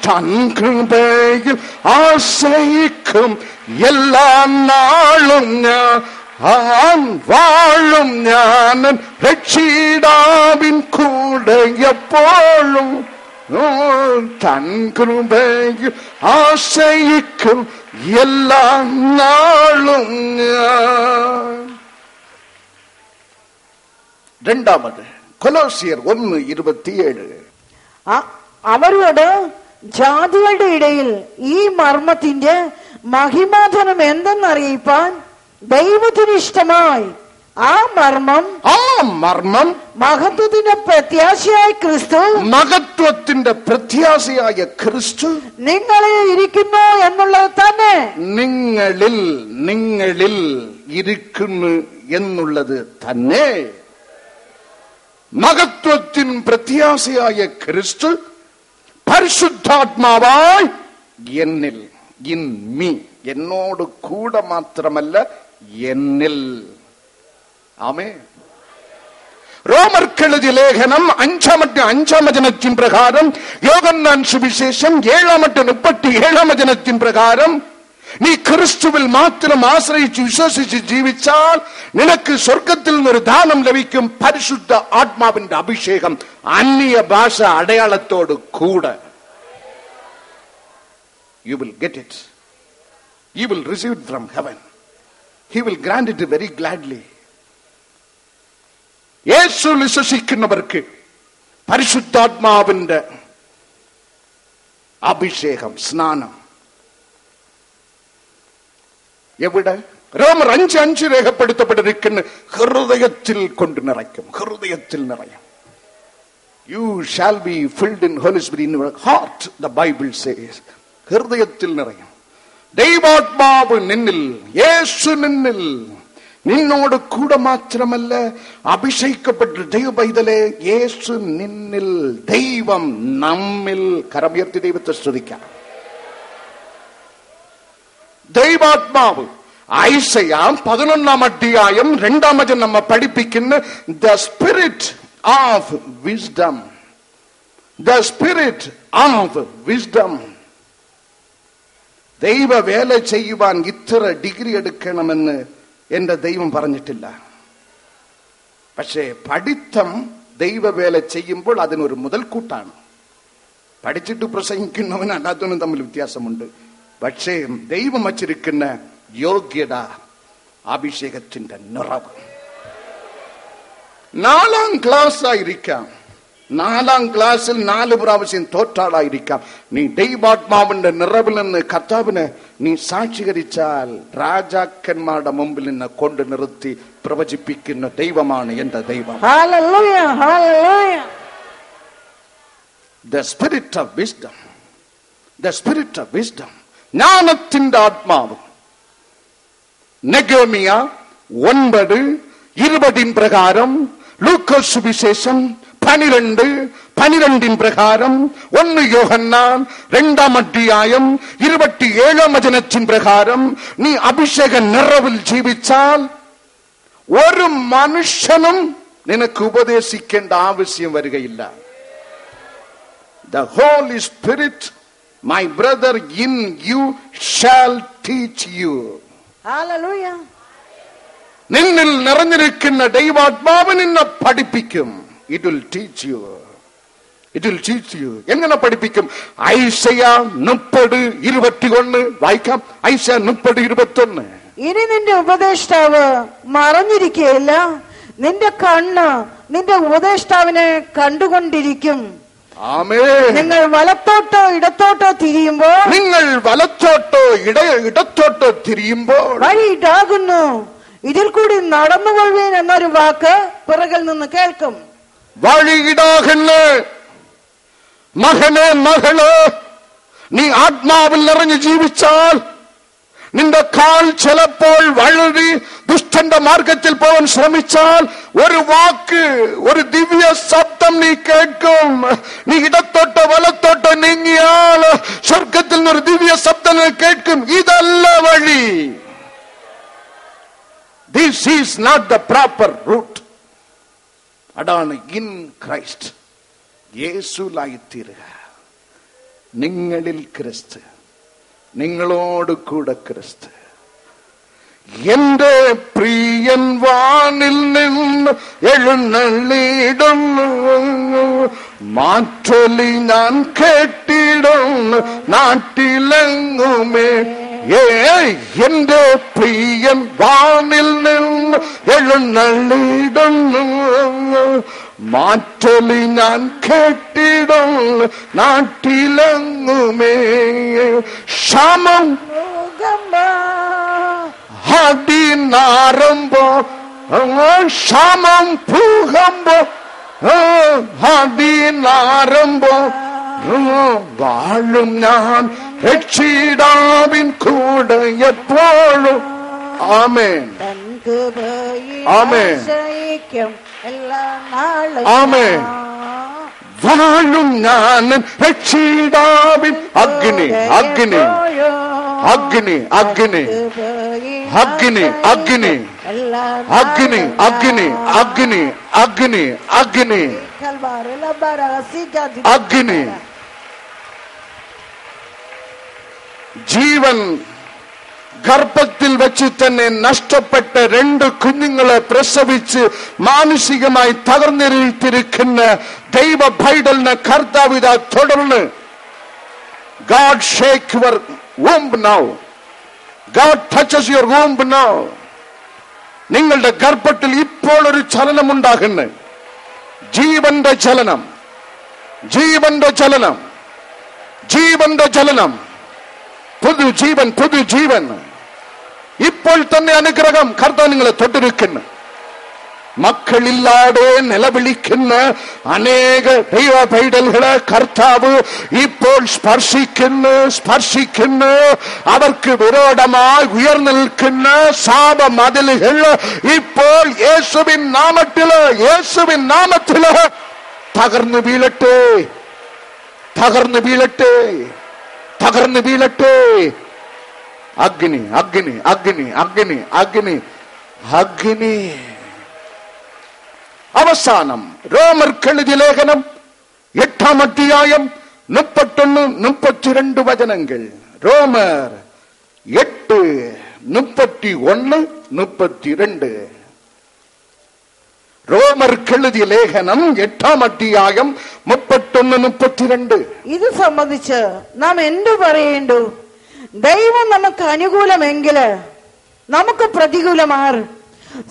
തൻകൃപയിൽ ആശ്രയിക്കും എല്ലാ നാളും ഞാൻ. വാഴും ഞാൻ രക്ഷിതാവിൻ കൂടെ എപ്പോഴും, തൻകൃപയിൽ ആശ്രയിക്കും എല്ലാ നാളും ഞാൻ. രണ്ടാമത് കൊലോസിയർ 1:27. അവരോട് ജാതികളുടെ ഇടയിൽ ഈ മർമ്മത്തിന്റെ മഹിമാധനം എന്തെന്നറിയിപ്പാൻ ദൈവത്തിന് ഇഷ്ടമായി ആ മർമ്മം മഹത്വത്തിന്റെ പ്രത്യാശയായ ക്രിസ്തു, മഹത്വത്തിന്റെ പ്രത്യാശയായ ക്രിസ്തു നിങ്ങളിൽ ഇരിക്കുന്നു എന്നുള്ളത് തന്നെ. നിങ്ങളിൽ ഇരിക്കുന്നു എന്നുള്ളത് തന്നെ. മഹത്വത്തിൻ പ്രത്യാശയായ ക്രിസ്തു പരിശുദ്ധാത്മാവായി എന്നിൽ, ഇൻ മീ, എന്നോട് കൂടെ മാത്രമല്ല എന്നിൽ. ആമേൻ. റോമർക്കെഴുതിയ ലേഖനം 5-ാം വചനത്തിൻ പ്രകാരം, യോഹന്നാൻ സുവിശേഷം 7:37 വചനത്തിൻ പ്രകാരം, നീ ക്രിസ്തുവിൽ മാത്രം ആശ്രയിച്ച് വിശ്വസിച്ച് ജീവിച്ചാൽ നിനക്ക് സ്വർഗത്തിൽ നിന്നൊരു ദാനം ലഭിക്കും, പരിശുദ്ധ ആത്മാവിന്റെ അഭിഷേകം, അന്യ ഭാഷ അടയാളത്തോട് കൂടെ. You will get it. You will receive it from heaven. He will grant it very gladly. യേശു വിശ്വസിക്കുന്നവർക്ക് പരിശുദ്ധാത്മാവിന്റെ അഭിഷേകം, സ്നാനം എവിടെ? റോമർ 5:5 രേഖപ്പെടുത്തപ്പെട്ടിരിക്കുന്ന ഹൃദയത്തിൽ കൊണ്ട് നിറയ്ക്കും. ഹൃദയത്തിൽ നിറയും. You shall be filled in Holy Spirit in your heart, the Bible says. ഹൃദയത്തിൽ നിറയും. ദൈവാത്മാവ് നിന്നിൽ, യേശു നിന്നിൽ, നിന്നോട് കൂടെ മാത്രമല്ല, അഭിഷേകപ്പെട്ട ദൈവ പൈതലേ, യേശു നിന്നിൽ, ദൈവം നമ്മിൽ. കരമുയർത്തി ദൈവത്തെ സ്തുതിക്കാം. ദൈവാത്മാവ് ഐസയ 11:2 നമ്മെ പഠിപ്പിക്കുന്ന the spirit of wisdom. The spirit of wisdom. ദൈവ വേല ചെയ്യുവാൻ ഇത്ര ഡിഗ്രി എടുക്കണമെന്ന് എന്റെ ദൈവം പറഞ്ഞിട്ടില്ല. പക്ഷേ പഠിത്തം ദൈവവേല ചെയ്യുമ്പോൾ അതിനൊരു മുതൽക്കൂട്ടാണ്. പഠിച്ചിട്ട് പ്രസംഗിക്കുന്നവനും അല്ലാത്തവനും തമ്മിൽ വ്യത്യാസമുണ്ട്. പക്ഷേ ദൈവം വച്ചിരിക്കുന്ന യോഗ്യത, അഭിഷേകത്തിന്റെ നിറവ്. 4ാം ക്ലാസ് ആയിരിക്കാം, 4ാം ക്ലാസ്സിൽ 4 പ്രാവശ്യം തോറ്റാളായിരിക്കാം. നീ ദൈവാത്മാവിന്റെ നിറവിൽ നിന്ന് കർത്താവിന് നീ സാക്ഷീകരിച്ചാൽ രാജാക്കന്മാരുടെ മുമ്പിൽ നിന്ന് കൊണ്ട് നിർത്തി പ്രവചിപ്പിക്കുന്ന ദൈവമാണ് എന്റെ ദൈവം. Hallelujah, hallelujah. The spirit of wisdom. The spirit of wisdom. ജ്ഞാനത്തിന്റെ ആത്മാവ്. നെഗേമിയ 9:20 പ്രകാരം, ലൂക്കോസ് സുവിശേഷം 12:12 പ്രകാരം, 1 യോഹന്നാൻ 2:27 വചനത്തിൻ പ്രകാരം നീ അഭിഷേക നിറവിൽ ജീവിച്ചാൽ ഒരു മനുഷ്യനും നിനക്ക് ഉപദേശിക്കേണ്ട ആവശ്യം വരികയില്ല. The Holy Spirit, my brother, in you shall teach you. Hallelujah. നിന്നിൽ നിറഞ്ഞിരിക്കുന്ന ദൈവാത്മാവ് നിന്നെ പഠിപ്പിക്കും. It will teach you. It will teach you. എങ്ങനെ പഠിപ്പിക്കും? ഐസയ 30:21 വായിക്കാം. ഐസയ 30:21. ഇനി നിന്റെ ഉപദേഷ്ടാവ് മറഞ്ഞിരിക്കുകയില്ല, നിന്റെ കണ്ണ് നിന്റെ ഉപദേഷ്ടാവിനെ കണ്ടുകൊണ്ടിരിക്കും. ആമേൻ. നിങ്ങൾ വലത്തോട്ടോ ഇടത്തോട്ടോ തിരിയുമ്പോൾ വഴി ഇതാകുന്നു, ഇതിൽ കൂടി നടന്നുകൊള്ളുവീൻ എന്നൊരു വാക്ക് പിറകിൽ നിന്ന് കേൾക്കും. വഴി ഇടാകുന്നു, മകനെ മകളെ, നീ ആത്മാവിൽ നിറഞ്ഞു ജീവിച്ചാൽ നിന്റെ കാൽ ചിലപ്പോൾ വഴുതി ദുഷ്ടന്റെ മാർഗത്തിൽ പോകാൻ ശ്രമിച്ചാൽ ഒരു വാക്ക്, ഒരു ദിവ്യ ശബ്ദം നീ കേൾക്കും. നീ ഇടത്തോട്ടോ വലത്തോട്ടോ നീങ്ങിയാൽ സ്വർഗത്തിൽ നിന്നൊരു ദിവ്യ ശബ്ദം കേൾക്കും. ഇതല്ല വഴി. This is not the proper route. അതാണ് ഇൻ ക്രൈസ്റ്റ്, യേശുവിലായിത്തീരുക. നിങ്ങളിൽ ക്രിസ്തു, നിങ്ങളോട് കൂടെ ക്രിസ്തു. എന്റെ പ്രിയൻ വാനിൽ നിന്ന് എഴുന്നള്ളിടുന്നു, മാറ്റൊലി ഞാൻ കേട്ടിടുന്നു നാട്ടിലെങ്ങുമേ. എന്റെ പ്രിയൻ വാനിൽ നിന്ന് എഴുന്നള്ളിടുന്നു, മാറ്റൊലി ഞാൻ കേട്ടിടുന്നു നാട്ടിലെങ്ങുമേ. ക്ഷമം ഹടിനാറുമ്പോ, ക്ഷമം ഭൂകമ്പോ ഹടിനാറുമ്പോ വാഴും ഞാൻ രക്ഷിതാവിൻ കൂടെ എപ്പോഴും. ആമേൻ, ആമേൻ, ആമേൻ. വാഴും ഞാൻ രക്ഷിതാവിൻ. അഗ്നി, അഗ്നി, അഗ്നി, അഗ്നി, അഗ്നി, അഗ്നി, അഗ്നി, അഗ്നി, അഗ്നി, അഗ്നി, അഗ്നി, അഗ്നി. ജീവൻ ഗർഭത്തിൽ വെച്ച് തന്നെ നഷ്ടപ്പെട്ട 2 കുഞ്ഞുങ്ങളെ പ്രസവിച്ച് മാനസികമായി തകർന്നിരിക്കുന്ന ദൈവ പൈതലിനെ കർത്താവ് ഇതാ തുടർന്ന്. God shake your womb now. God touches your womb now. നിങ്ങളുടെ ഗർഭത്തിൽ ഇപ്പോൾ ഒരു ചലനം ഉണ്ടാകുന്നു. ജീവന്റെ ചലനം, ജീവന്റെ ചലനം, ജീവന്റെ ചലനം. പുതുജീവൻ, പുതുജീവൻ. ഇപ്പോൾ തന്നെ അനുഗ്രഹം കർത്താവ് നിങ്ങളെ തൊട്ടിരിക്കുന്നു. മക്കളില്ലാതെ നിലവിളിക്കുന്ന അനേക ദൈവ പൈതലുകളെ കർത്താവ് ഇപ്പോൾ സ്പർശിക്കുന്നു. അവർക്ക് വിരോധമായി ഉയർന്നു നിൽക്കുന്ന ശാപമതിലുകൾ ഇപ്പോൾ യേശുവിൻ നാമത്തില് തകർന്നു വീഴട്ടെ, തകർന്നു വീഴട്ടെ, തകർന്നു വീഴട്ടെ. അഗ്നി, അഗ്നി, അഗ്നി, അഗ്നി, അഗ്നി, അഗ്നി. അവസാനം റോമർക്കെഴുതിയ ലേഖനം 8-ാം അധ്യായം 31-32 വചനങ്ങൾ. റോമർ 8:31-32. റോമർക്കെഴുതിയ ലേഖനം 8-ാം അധ്യായം 31-32. ഇത് സംബന്ധിച്ച് നാം എന്തു പറയേണ്ടു? ദൈവം നമുക്ക് അനുകൂലമെങ്കില് നമുക്ക് പ്രതികൂലമാർ.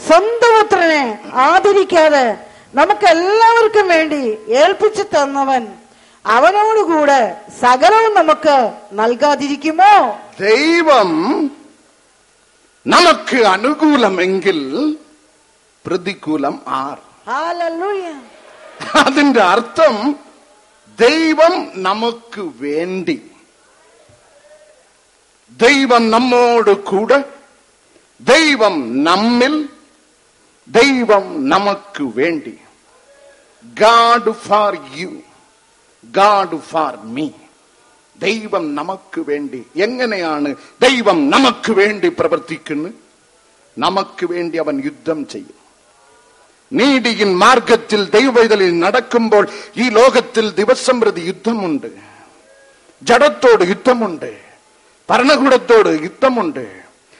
സ്വന്തം പുത്രനെ ആദരിക്കാതെ നമുക്ക് എല്ലാവർക്കും വേണ്ടി ഏൽപ്പിച്ചു തന്നവൻ അവനോടുകൂടെ സകലവും നമുക്ക് നൽകാതിരിക്കുമോ? ദൈവം നമുക്ക് അനുകൂലമെങ്കിൽ പ്രതികൂലം ആർ? ഹല്ലേലൂയ. അതിന്റെ അർത്ഥം ദൈവം നമുക്ക് വേണ്ടി, ദൈവം നമ്മോട് കൂടെ, ദൈവം നമ്മിൽ, ദൈവം നമുക്ക് വേണ്ടി. God for you, God for me. ദൈവം നമുക്ക് വേണ്ടി. എങ്ങനെയാണ് ദൈവം നമുക്ക് വേണ്ടി പ്രവർത്തിക്കുന്നത്? നമുക്ക് വേണ്ടി അവൻ യുദ്ധം ചെയ്യും. നീതിയിൻ മാർഗത്തിൽ ദൈവവേദനയിൽ നടക്കുമ്പോൾ ഈ ലോകത്തിൽ ദിവസം പ്രതി യുദ്ധമുണ്ട്. ജഡത്തോട് യുദ്ധമുണ്ട്, ഭരണകൂടത്തോട് യുദ്ധമുണ്ട്,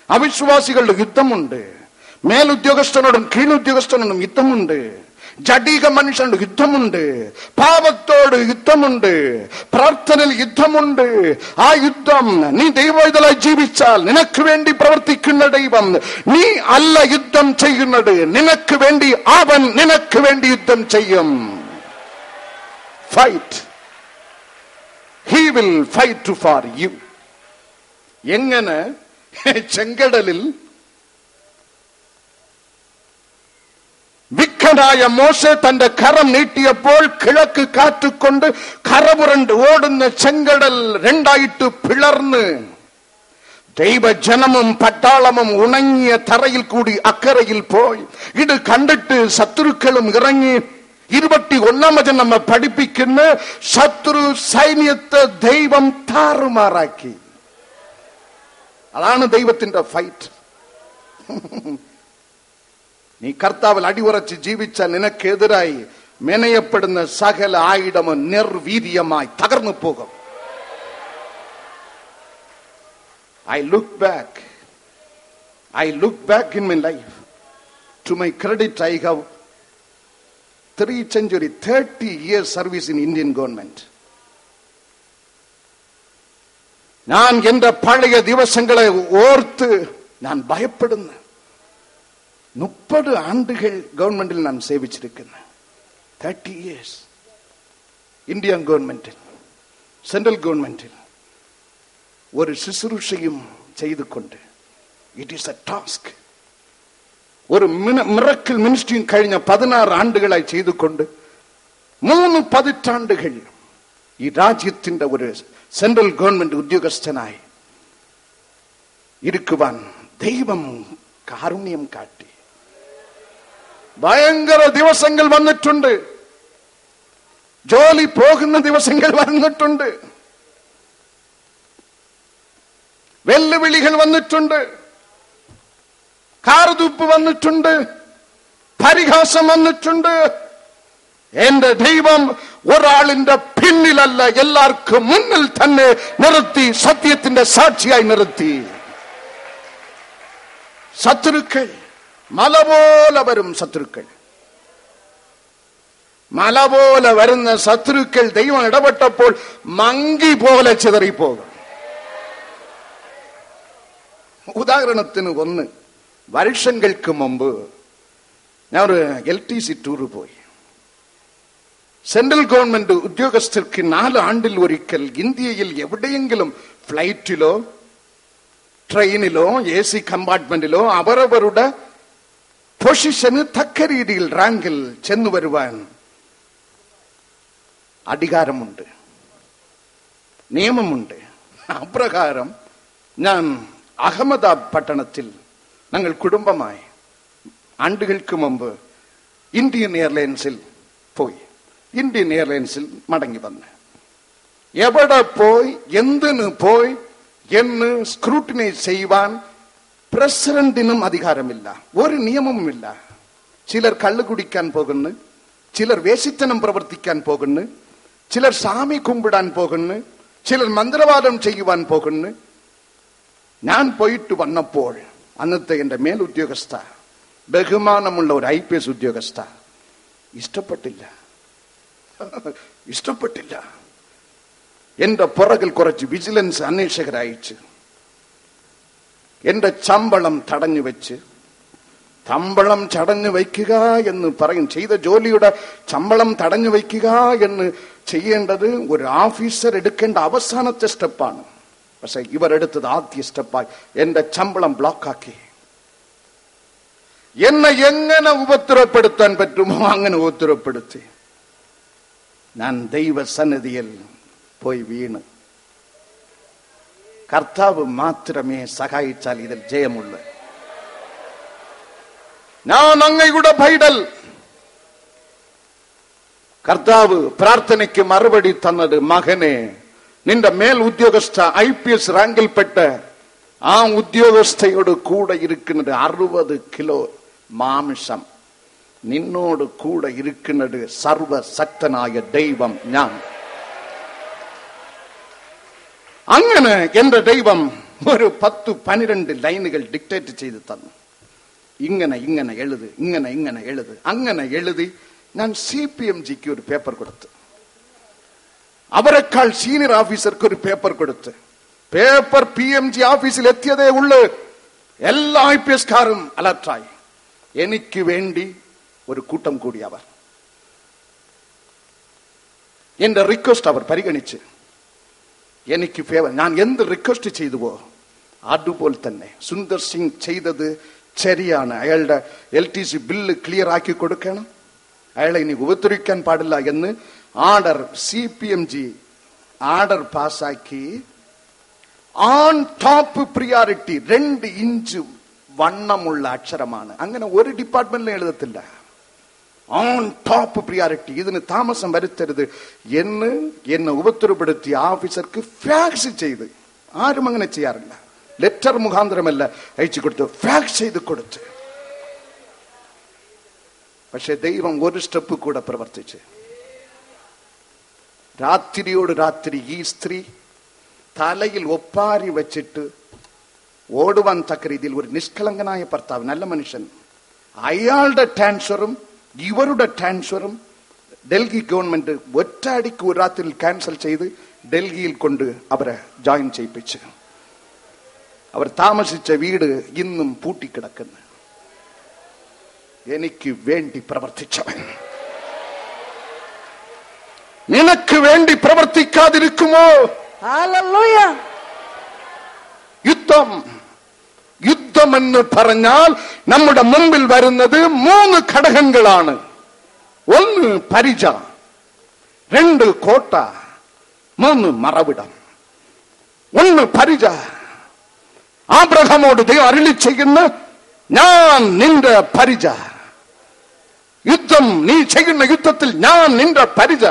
അവിശ്വാസികളുടെ യുദ്ധമുണ്ട്, മേലുദ്യോഗസ്ഥനോടും കീഴുദ്യോഗസ്ഥനോടും യുദ്ധമുണ്ട്, ജഡിക മനുഷ്യനോട് യുദ്ധമുണ്ട്, പാപത്തോട് യുദ്ധമുണ്ട്, പ്രാർത്ഥനയിൽ യുദ്ധമുണ്ട്. ആ യുദ്ധം നീ ദൈവവേദനയിൽ ജീവിച്ചാൽ നിനക്ക് വേണ്ടി പ്രവർത്തിക്കുന്ന ദൈവം നീ അല്ല യുദ്ധം ചെയ്യുന്നത്, നിനക്ക് വേണ്ടി അവൻ നിനക്ക് വേണ്ടി യുദ്ധം ചെയ്യും. Fight, he will fight for you. എങ്ങനെ ചെങ്കടലിൽ മിടുക്കനായ മോശെ തന്റെ കരം നീട്ടിയപ്പോൾ കിഴക്ക് കാറ്റുകൊണ്ട് കരപുരണ്ട് ഓടുന്ന ചെങ്കടൽ രണ്ടായിട്ട് പിളർന്ന് ദൈവജനമും പട്ടാളമും ഉണങ്ങിയ തറയിൽ കൂടി അക്കരയിൽ പോയി. ഇത് കണ്ടിട്ട് ശത്രുക്കളും ഇറങ്ങി. 21-ാം വചനം നമ്മെ പഠിപ്പിക്കുന്ന ശത്രു സൈന്യത്തെ ദൈവം താറുമാറാക്കി. അതാണ് ദൈവത്തിന്റെ ഫൈറ്റ്. നീ കർത്താവിൽ അടിയുറച്ച് ജീവിച്ചാൽ നിനക്കെതിരായി മെനയപ്പെടുന്ന സകല ആയുധമോ നിർവീര്യമായി തകർന്നു പോകും. I look back in my life. To my credit, I have 30 years service in Indian government. ഞാൻ എന്റെ പഴയ ദിവസങ്ങളെ ഓർത്ത് ഞാൻ ഭയപ്പെടുന്നു. 30 ആണ്ടുകൾ ഗവൺമെന്റിൽ ഞാൻ സേവിച്ചിരിക്കുന്നു. 30 years ഇന്ത്യൻ ഗവൺമെന്റിൽ, സെൻട്രൽ ഗവൺമെന്റിൽ ഒരു ശുശ്രൂഷയും ചെയ്തുകൊണ്ട് ഇറ്റ് ഈസ് എ ടാസ്ക്. ഒരു മിറക്കിൾ മിനിസ്ട്രിയും കഴിഞ്ഞ 16 ആണ്ടുകളായി ചെയ്തുകൊണ്ട് 3 പതിറ്റാണ്ടുകൾ ഈ രാജ്യത്തിന്റെ ഒരു സെൻട്രൽ ഗവൺമെന്റ് ഉദ്യോഗസ്ഥനായി ഇരിക്കുവാൻ ദൈവം കാരുണ്യം കാട്ടി. ഭയങ്കര ദിവസങ്ങൾ വന്നിട്ടുണ്ട്. ജോലി പോകുന്ന ദിവസങ്ങൾ വന്നിട്ടുണ്ട്. വെല്ലുവിളികൾ വന്നിട്ടുണ്ട്. കാർതുപ്പ് വന്നിട്ടുണ്ട്. പരിഹാസം വന്നിട്ടുണ്ട്. എന്റെ ദൈവം ഒരാളിന്റെ പിന്നിലല്ല, എല്ലാവർക്കും മുന്നിൽ തന്നെ നിർത്തി സത്യത്തിന്റെ സാക്ഷിയായി നിർത്തി. ശത്രുക്കൾ മല പോലെ വരും. ശത്രുക്കൾ മല പോലെ വരുന്ന ശത്രുക്കൾ ദൈവം ഇടപെട്ടപ്പോൾ മങ്കി പോലെ ചിതറിപ്പോകും. ഉദാഹരണത്തിന് വർഷങ്ങൾക്ക് മുമ്പ് ഞാൻ ഒരു LTC ടൂർ പോയി. സെൻട്രൽ ഗവൺമെന്റ് ഉദ്യോഗസ്ഥർക്ക് 4 ആണ്ടിൽ ഒരിക്കൽ ഇന്ത്യയിൽ എവിടെയെങ്കിലും ഫ്ലൈറ്റിലോ ട്രെയിനിലോ AC കമ്പാർട്ട്മെന്റിലോ അവരവരുടെ പൊസിഷന് തക്ക രീതിയിൽ റാങ്കിൽ ചെന്നു വരുവാൻ അധികാരമുണ്ട്, നിയമമുണ്ട്. അപ്രകാരം ഞാൻ അഹമ്മദാബാദ് പട്ടണത്തിൽ ഞങ്ങൾ കുടുംബമായി ആണ്ടുകൾക്ക് മുമ്പ് ഇന്ത്യൻ എയർലൈൻസിൽ പോയി. ഇന്ത്യൻ എയർലൈൻസിൽ മടങ്ങി വന്ന് എവിടെ പോയി, എന്തിനു പോയി എന്ന് സ്ക്രൂട്ടിനൈസ് ചെയ്യുവാൻ പ്രസിഡന്റിനും അധികാരമില്ല, ഒരു നിയമവുമില്ല. ചിലർ കള്ളു കുടിക്കാൻ പോകുന്നു, ചിലർ വേശിത്തനം പ്രവർത്തിക്കാൻ പോകുന്നു, ചിലർ സ്വാമി കുമ്പിടാൻ പോകുന്നു, ചിലർ മന്ത്രവാദം ചെയ്യുവാൻ പോകുന്നു. ഞാൻ പോയിട്ട് വന്നപ്പോൾ അന്നത്തെ എന്റെ മേലുദ്യോഗസ്ഥ, ബഹുമാനമുള്ള ഒരു IPS ഉദ്യോഗസ്ഥ, ഇഷ്ടപ്പെട്ടില്ല. എന്റെ പുറകിൽ കുറച്ച് വിജിലൻസ് അന്വേഷകരയച്ച് എന്റെ ശമ്പളം തടഞ്ഞു വെച്ച്, ശമ്പളം തടഞ്ഞു വയ്ക്കുക എന്ന് പറയും, ചെയ്ത ജോലിയുടെ ശമ്പളം തടഞ്ഞു വയ്ക്കുക എന്ന് ചെയ്യേണ്ടത് ഒരു ഓഫീസർ എടുക്കേണ്ട അവസാനത്തെ സ്റ്റെപ്പാണ്. പക്ഷെ ഇവരെടുത്തത് ആദ്യ സ്റ്റെപ്പായി എന്റെ ശമ്പളം ബ്ലോക്കാക്കി. എന്നെ എങ്ങനെ ഉപദ്രവപ്പെടുത്താൻ പറ്റുമോ അങ്ങനെ ഉപദ്രവപ്പെടുത്തി. ഞാൻ ദൈവസന്നിധിയിൽ പോയി വീണ്. കർത്താവ് മാത്രമേ സഹായിച്ചാൽ ഇതിൽ ജയമുള്ളൂ. ഞാൻ അങ്ങയുടെ പൈതൽ. കർത്താവ് പ്രാർത്ഥനയ്ക്ക് മറുപടി തന്നത്, മകനെ, നിന്റെ മേൽ ഉദ്യോഗസ്ഥ IPS റാങ്കിൽപ്പെട്ട ആ ഉദ്യോഗസ്ഥയോട് കൂടെ ഇരിക്കുന്നത് 60 കിലോ മാംസം. നിന്നോട് കൂടെ ഇരിക്കുന്നത് സർവശക്തനായ ദൈവം ഞാൻ. അങ്ങനെ എന്റെ ദൈവം ഒരു 10-12 ലൈനുകൾ ഡിക്റ്റേറ്റ് ചെയ്ത് തന്നു. ഇങ്ങനെ എഴുത്, ഇങ്ങനെ എഴുത്. അങ്ങനെ എഴുതി ഞാൻ CPMGക്ക് ഒരു പേപ്പർ കൊടുത്തു. അവരെക്കാൾ സീനിയർ ഓഫീസർക്ക് ഒരു പേപ്പർ കൊടുത്ത്, പേപ്പർ PMG ഓഫീസിൽ എത്തിയതേ ഉള്ളൂ. എല്ലാ IPS കാരും അലർട്ടായി. എനിക്ക് വേണ്ടി ഒരു കൂട്ടം കൂടി അവർ എന്റെ റിക്വസ്റ്റ് അവർ പരിഗണിച്ച് എനിക്ക് ഫേവർ, ഞാൻ എന്ത് റിക്വസ്റ്റ് ചെയ്തുവോ അതുപോലെ തന്നെ സുന്ദർ സിംഗ് ചെയ്തത് ശരിയാണ്, അയാളുടെ LTC ബില്ല് ക്ലിയർ ആക്കി കൊടുക്കണം, അയാളെ ഇനി ഉപദ്രവിക്കാൻ പാടില്ല എന്ന് ആർഡർ CPMG ആർഡർ പാസ്സാക്കി. ഓൺ ടോപ്പ് പ്രിയോറിറ്റി 2 ഇഞ്ച് വണ്ണമുള്ള അക്ഷരമാണ്. അങ്ങനെ ഒരു ഡിപ്പാർട്ട്മെന്റിലും എഴുതത്തില്ല. ഓൺ ടോപ്പ് പ്രിയോറിറ്റി, ഇതിന് താമസം വരുത്തരുത് എന്ന് എന്നെ ഉപദ്രവപ്പെടുത്തിയ ഓഫീസർക്ക് ഫാക്സ് ചെയ്ത്, ആരും അങ്ങനെ ചെയ്യാറില്ല, ലെറ്റർ മുഖാന്തരമല്ല അയച്ചു കൊടുത്ത്, ഫാക്സ് ചെയ്ത് കൊടുത്ത്. പക്ഷെ ദൈവം ഒരു സ്റ്റെപ്പ് കൂടെ പ്രവർത്തിച്ച്, രാത്രിയോട് രാത്രി ഈ സ്ത്രീ തലയിൽ ഒപ്പാരി വെച്ചിട്ട് ഓടുവാൻ തക്ക രീതിയിൽ ഒരു നിഷ്കളങ്കനായ ഭർത്താവ്, നല്ല മനുഷ്യൻ, അയാളുടെ ട്രാൻസ്ഫറും ഇവരുടെ ട്രാൻസ്ഫറും ഡൽഹി ഗവൺമെന്റ് ഒറ്റയടിക്ക് ഒരു രാത്രിയിൽ ക്യാൻസൽ ചെയ്ത് ഡൽഹിയിൽ കൊണ്ട് അവരെ ജോയിൻ ചെയ്യിപ്പിച്ച്. അവർ താമസിച്ച വീട് ഇന്നും പൂട്ടിക്കിടക്കുന്നു. എനിക്ക് വേണ്ടി പ്രവർത്തിച്ചവൻ നിനക്ക് വേണ്ടി പ്രവർത്തിക്കാതിരിക്കുമോ? ഹല്ലേലൂയ. യുദ്ധം എന്ന് പറഞ്ഞാൽ നമ്മുടെ മുമ്പിൽ വരുന്നത് 3 ഘടകങ്ങളാണ്. 1 പരിച, 2 കോട്ട, 3 മറവിടം. 1 പരിച. ആബ്രഹാമോട് ദൈവം അരുളി ചെയ്യുന്ന, ഞാൻ നിന്റെ പരിച, യുദ്ധം നീ ചെയ്യുന്ന യുദ്ധത്തിൽ ഞാൻ നിന്റെ പരിച.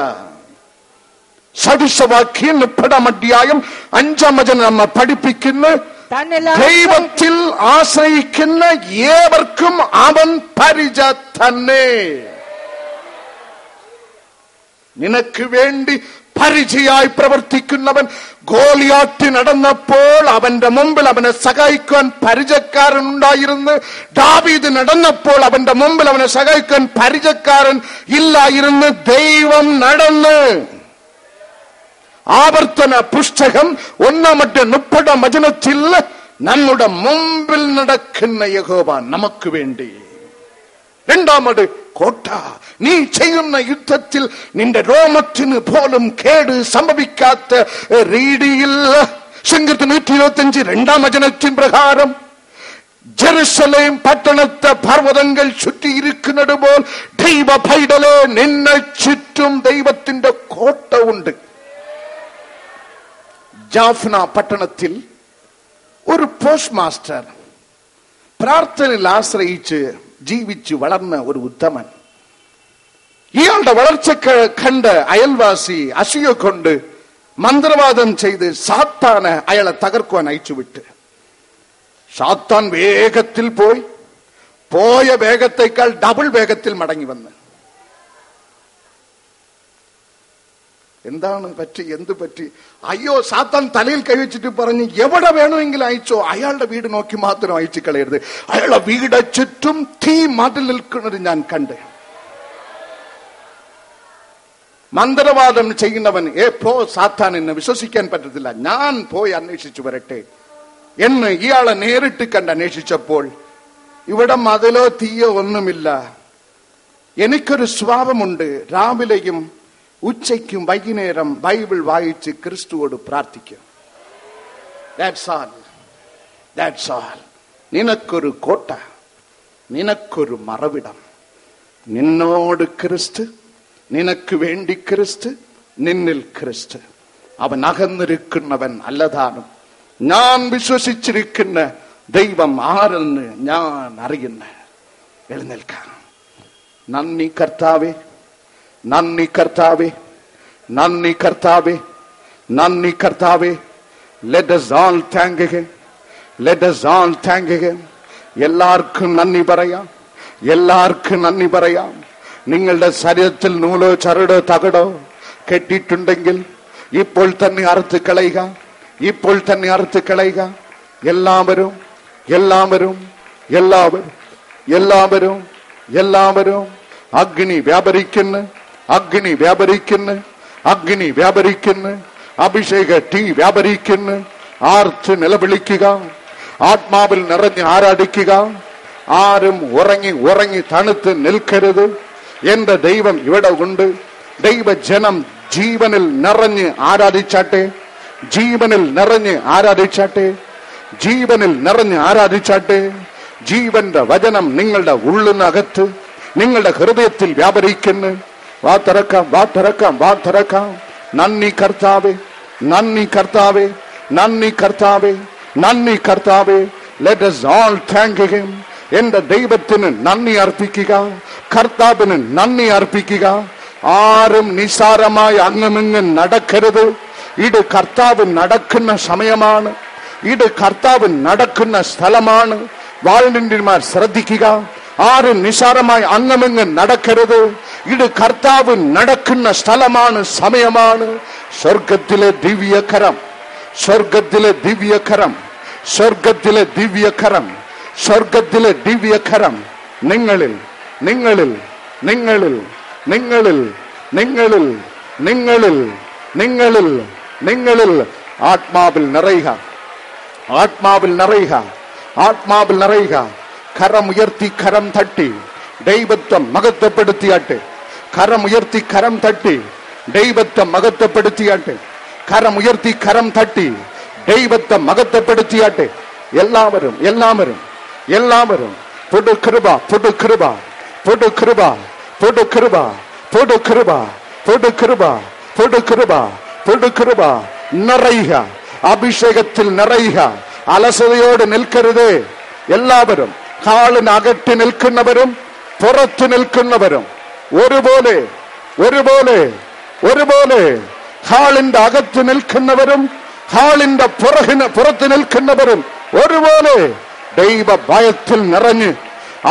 സദൃശവാക്യം 30-ാം അധ്യായം 5-ാം വചനം നമ്മെ പഠിപ്പിക്കുന്ന, ദൈവത്തിൽ ആശ്രയിക്കുന്ന ഏവർക്കും അവൻ പരിച തന്നെ. നിനക്ക് വേണ്ടി പരിചയായി പ്രവർത്തിക്കുന്നവൻ. ഗോലിയാത്ത് നടന്നപ്പോൾ അവന്റെ മുമ്പിൽ അവനെ സഹായിക്കാൻ പരിചക്കാരൻ ഉണ്ടായിരുന്നു. ദാവീദ് നടന്നപ്പോൾ അവന്റെ മുമ്പിൽ അവനെ സഹായിക്കാൻ പരിചക്കാരൻ ഇല്ലായിരുന്നു. ദൈവം നടന്ന്. ആവർത്തന പുസ്തകം 1-30 വചനത്തിൽ നമ്മുടെ മുമ്പിൽ നടക്കുന്ന യഹോവ നമുക്ക് വേണ്ടി. 2 കോട്ട, നീ ചെയ്യുന്ന യുദ്ധത്തിൽ നിന്റെ രോമത്തിന് പോലും കേട് സംഭവിക്കാത്ത രീതിയിൽ സങ്കീർത്തനം 125 2-ാം വചനത്തിൻ പ്രകാരം ജെറുസലേം പട്ടണത്തെ പർവ്വതങ്ങൾ ചുറ്റിയിരിക്കുന്നത് പോൽ ദൈവ പൈതലേ, നിന്നെ ചുറ്റും ദൈവത്തിന്റെ കോട്ട ഉണ്ട്. ജാഫ്ന പട്ടണത്തിൽ ഒരു പോസ്റ്റ് മാസ്റ്റർ, പ്രാർത്ഥനയിൽ ആശ്രയിച്ച് ജീവിച്ചു വളർന്ന ഒരു ഉത്തമൻ. ഇയാളുടെ വളർച്ച കണ്ട് അയൽവാസി അസൂയ കൊണ്ട് മന്ത്രവാദം ചെയ്ത് സാത്താന് അയാളെ തകർക്കുവാൻ അയച്ചുവിട്ട്, സാത്താൻ വേഗത്തിൽ പോയ വേഗത്തേക്കാൾ ഡബിൾ വേഗത്തിൽ മടങ്ങി വന്ന്, എന്താണ് പറ്റി, എന്ത് പറ്റി? അയ്യോ, സാത്താൻ തലയിൽ കൈവച്ചിട്ട് പറഞ്ഞ്, എവിടെ വേണമെങ്കിലും അയച്ചോ, അയാളുടെ വീട് നോക്കി മാത്രം അയച്ചു കളയരുത്. അയാളുടെ വീട് ചുറ്റും തീ മതിൽ നിൽക്കുന്നത് ഞാൻ കണ്ട്. മന്ത്രവാദം ചെയ്യുന്നവൻ സാത്താൻ എന്നെ വിശ്വസിക്കാൻ പറ്റത്തില്ല, ഞാൻ പോയി അന്വേഷിച്ചു വരട്ടെ എന്ന് ഇയാളെ നേരിട്ട് കണ്ട് അന്വേഷിച്ചപ്പോൾ ഇവിടെ മതിലോ തീയോ ഒന്നുമില്ല. എനിക്കൊരു സ്വഭാവമുണ്ട്, രാവിലെയും ഉച്ചയ്ക്കും വൈകുന്നേരം ബൈബിൾ വായിച്ച് ക്രിസ്തുവോട് പ്രാർത്ഥിക്കും. That's all. നിനക്കൊരു കോട്ട, നിനക്കൊരു മറവിടം, നിന്നോട് ക്രിസ്തു, നിനക്ക് വേണ്ടി ക്രിസ്തു, നിന്നിൽ ക്രിസ്തു. അവൻ അകന്നിരിക്കുന്നവൻ അല്ലതാനും. ഞാൻ വിശ്വസിച്ചിരിക്കുന്ന ദൈവം ആരെന്ന് ഞാൻ അറിയുന്ന. എഴുന്നേൽക്കാം. നന്ദി കർത്താവേ, നന്ദി കർത്താവേ, നന്ദി കർത്താവേ, നന്ദി കർത്താവേ. Let us all thank him. Let us all thank him. എല്ലാവർക്കും നന്ദി പറയാം, എല്ലാവർക്കും നന്ദി പറയാം. നിങ്ങളുടെ ശരീരത്തിൽ നൂലോ ചരടോ തകടോ കെട്ടിയിട്ടുണ്ടെങ്കിൽ ഇപ്പോൾ തന്നെ അറുത്ത് കളയുക, ഇപ്പോൾ തന്നെ അറുത്ത് കളയുക. എല്ലാവരും എല്ലാവരും എല്ലാവരും എല്ലാവരും എല്ലാവരും അഗ്നി വ്യാപരിക്കുന്നു, അഗ്നി വ്യാപരിക്കുന്നു, അഗ്നി വ്യാപരിക്കുന്നു. അഭിഷേക തീ വ്യാപരിക്കുന്നു. ആർത്ത് നിലവിളിക്കുക, ആത്മാവിൽ നിറഞ്ഞ് ആരാധിക്കുക. ആരും ഉറങ്ങി ഉറങ്ങി തണുത്ത് നിൽക്കരുത്. എന്റെ ദൈവം ഇവിടെ ഉണ്ട്. ദൈവജനം ജീവനിൽ നിറഞ്ഞ് ആരാധിച്ചാട്ടെ, ജീവനിൽ നിറഞ്ഞ് ആരാധിച്ചാട്ടെ, ജീവനിൽ നിറഞ്ഞ് ആരാധിച്ചാട്ടെ. ജീവന്റെ വചനം നിങ്ങളുടെ ഉള്ളിനകത്ത്, നിങ്ങളുടെ ഹൃദയത്തിൽ വ്യാപരിക്കുന്നു. വാ തുറക്കാം, വാ തുറക്കാം, വാ തുറക്കാം. നന്ദി കർത്താവേ, നന്ദി കർത്താവേ, നന്ദി കർത്താവേ, നന്ദി കർത്താവേ. Let us all thank him. എന്റെ ദൈവത്തിന് നന്ദി അർപ്പിക്കുക, കർത്താവിന് നന്ദി അർപ്പിക്കുക. ആരും നിസാരമായി അങ്ങുമിങ്ങും നടക്കരുത്. ഇത് കർത്താവ് നടക്കുന്ന സമയമാണ്, ഇത് കർത്താവ് നടക്കുന്ന സ്ഥലമാണ്. വാളണ്ടിയർമാർ ശ്രദ്ധിക്കുക, ആരും നിസാരമായി അങ്ങുമിങ്ങും നടക്കരുത്. ഇത് കർത്താവ് നടക്കുന്ന സ്ഥലമാണ്, സമയമാണ്. സ്വർഗത്തിലെ ദിവ്യകരം, സ്വർഗത്തിലെ ദിവ്യകരം, സ്വർഗത്തിലെ ദിവ്യകരം, സ്വർഗത്തിലെ ദിവ്യകരം നിങ്ങളിൽ, നിങ്ങളിൽ, നിങ്ങളിൽ, നിങ്ങളിൽ, നിങ്ങളിൽ, നിങ്ങളിൽ, നിങ്ങളിൽ, നിങ്ങളിൽ ആത്മാവിൽ നിറയുക, ആത്മാവിൽ നിറയുക, ആത്മാവിൽ നിറയുക. കരമുയർത്തി കരം തട്ടി ദൈവത്വം മഹത്വപ്പെടുത്തിയാട്ടെ. കരമുയർത്തി കരം തട്ടി ദൈവത്വം മഹത്വപ്പെടുത്തിയാട്ടെ. കരമുയർത്തി കരം തട്ടി ദൈവത്വം മഹത്വപ്പെടുത്തിയാട്ടെ. എല്ലാവരും, എല്ലാവരും, എല്ലാവരും പുതുകൃപ, പുതുകൃപ, പുതുകൃപ, പുതുകൃപ, പുതുകൃപ, പുതുകൃപ, പുതുകൃപ, പുതുകൃപ നിറയുക. അഭിഷേകത്തിൽ നിറയുക. അലസതയോട് നിൽക്കരുത്. എല്ലാവരും ഹാളിനകത്ത് നിൽക്കുന്നവരും പുറത്ത് നിൽക്കുന്നവരും ഒരുപോലെ, ഒരുപോലെ, ഒരുപോലെ. ഹാളിന്റെ അകത്ത് നിൽക്കുന്നവരും ഹാളിന്റെ പുറത്ത് നിൽക്കുന്നവരും ഒരുപോലെ ദൈവ ഭയത്തിൽ നിറഞ്ഞ്,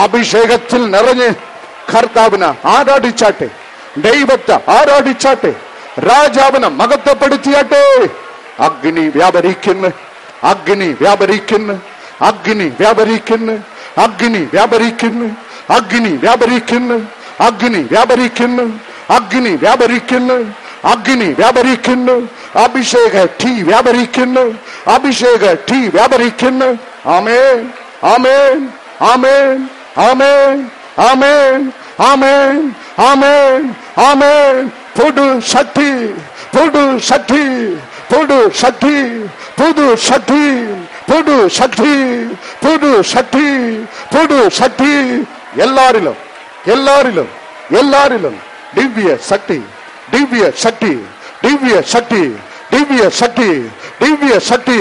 അഭിഷേകത്തിൽ നിറഞ്ഞ് കർത്താവിനെ ആരാധിച്ചാട്ടെ, ദൈവത്തെ ആരാധിച്ചാട്ടെ, രാജാവിനെ മഹത്വപ്പെടുത്തിയാട്ടെ. അഗ്നി വ്യാപരിക്കുന്നു, അഗ്നി വ്യാപരിക്കുന്നു, അഗ്നി വ്യാപരിക്കുന്നു, അഗ്നി വ്യാപരിക്കുന്നു, അഗ്നി വ്യാപരിക്കുന്നു, അഗ്നി വ്യാപരിക്കുന്നു, അഗ്നി വ്യാപരിക്കുന്നു, അഗ്നി വ്യാപരിക്കുന്നു. അഭിഷേക തീ വ്യാപരിക്കുന്നു, അഭിഷേക തീ വ്യാപരിക്കുന്നു. ആമേൻ, ആമേൻ, ആമേൻ, ആമേൻ, ആമേൻ, ആമേൻ, ആമേൻ, ആമേൻ. പുതു ശക്തി, പുതു ശക്തി, പുതു ശക്തി, പുതു ശക്തി, പുതു ശക്തി, പുതു ശക്തി, പുതു ശക്തി. എല്ലാരിലും, എല്ലാരിലും, എല്ലാരിലും ദിവ്യ ശക്തി, ദിവ്യ ശക്തി, ദിവ്യ ശക്തി, ദിവ്യ ശക്തി, ദിവ്യ ശക്തി,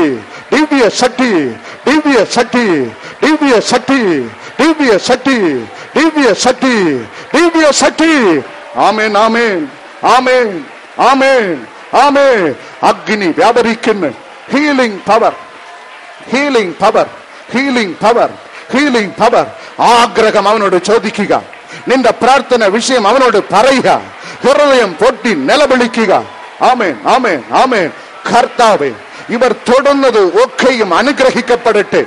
ദിവ്യ ശക്തി, ദിവ്യ ശക്തി, ദിവ്യ ശക്തി, ദിവ്യ ശക്തി, ദിവ്യ ശക്തി, ദിവ്യ ശക്തി. ആമേൻ, ആമേൻ, ആമേൻ, ആമേൻ, ആമേൻ. അഗ്നി വ്യാപരിക്കുന്നു. Healing power, healing power, healing power, healing power. ആഗ്രഹം അവനോട് ചോദിക്കുക, നിന്റെ പ്രാർത്ഥന വിഷയം അവനോട് പറയുക, ഹൃദയം പൊട്ടി നിലവിളിക്കുക. ആമേൻ, ആമേൻ, ആമേൻ. കർത്താവേ, ഇവർ തൊടുന്നത് ഒക്കെയും അനുഗ്രഹിക്കപ്പെടട്ടെ,